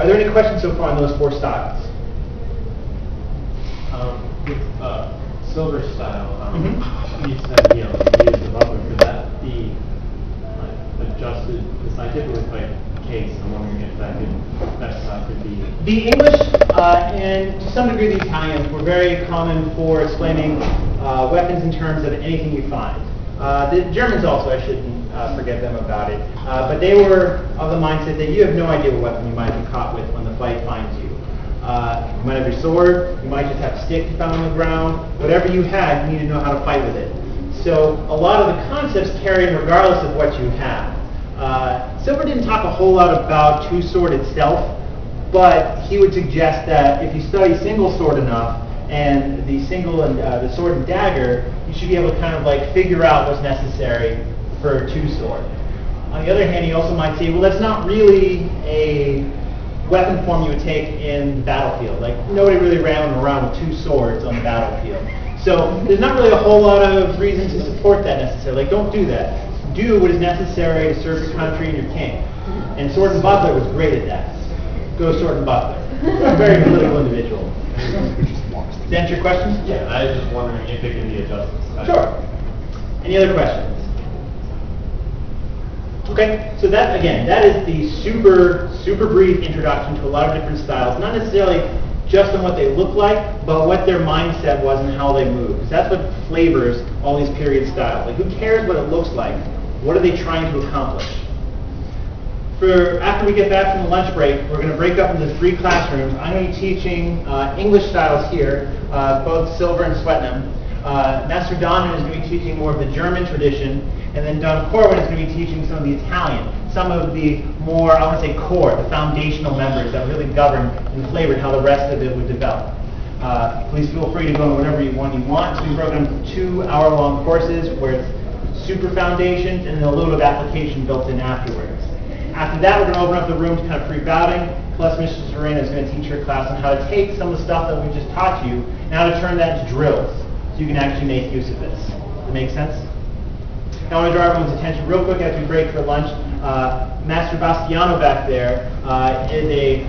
Are there any questions so far on those 4 styles? Silver style, you said, use the buckler. Could that be adjusted? The scientifically quite case. I'm wondering if that could be. The English and to some degree the Italians were very common for explaining weapons in terms of anything you find. The Germans also, I shouldn't forget them about it, but they were of the mindset that you have no idea what weapon you might be caught with when the fight finds you. You might have your sword, you might just have a stick you found on the ground. Whatever you had, you need to know how to fight with it. So a lot of the concepts carry in regardless of what you have. Silver didn't talk a whole lot about two-sword itself, but he would suggest that if you study single sword enough and the single and the sword and dagger, you should be able to kind of like figure out what's necessary for a two-sword. On the other hand, he also might say, well, that's not really a weapon form you would take in the battlefield. Like, nobody really ran around with 2 swords on the battlefield. So there's not really a whole lot of reason to support that necessarily. Like, don't do that. Do what is necessary to serve your country and your king. And Sword and Butler was great at that. Go Sword and Butler. A very political individual. Does that answer your question? Yeah, I was just wondering if it can be adjusted. Sure. Any other questions? Okay, so that, again, that is the super brief introduction to a lot of different styles. Not necessarily just on what they look like, but what their mindset was and how they move. Because that's what flavors all these period styles. Like, who cares what it looks like? What are they trying to accomplish? After we get back from the lunch break, we're going to break up into 3 classrooms. I'm going to be teaching English styles here, both Silver and Swetnam. Master Donovan is going to be teaching more of the German tradition, and then Don Corwin is going to be teaching some of the Italian, some of the more, I want to say, core, the foundational members that really govern and flavored how the rest of it would develop. Please feel free to go on whatever one you want. So we broke into 2-hour-long courses where it's super foundations and then a little bit of application built in afterwards. After that, we're going to open up the room to kind of free routing, plus Mrs. Serena is going to teach her class on how to take some of the stuff that we just taught you and how to turn that into drills so you can actually make use of this. Does that make sense? Now I want to draw everyone's attention real quick as we break for lunch. Master Bastiano back there is a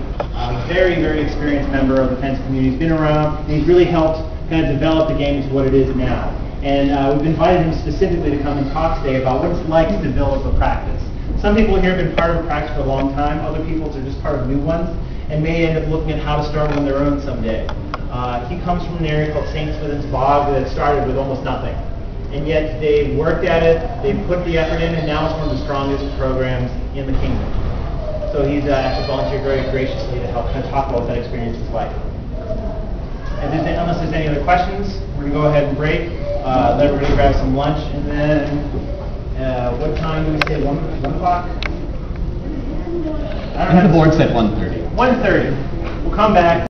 very, very experienced member of the fence community. He's been around, and he's really helped kind of develop the game into what it is now. And we've invited him specifically to come and talk today about what it's like to develop a practice. Some people here have been part of a practice for a long time. Other people are just part of new ones and may end up looking at how to start one on their own someday. He comes from an area called St. Swithin's Bog that started with almost nothing. And yet they worked at it, they put the effort in, and now it's one of the strongest programs in the kingdom. So he's actually volunteered very graciously to help kind of talk about what that experience is like. And unless there's any other questions, we're going to go ahead and break, let everybody grab some lunch, and then what time do we say, 1 o'clock? I think the board said 1:30. 1:30. We'll come back.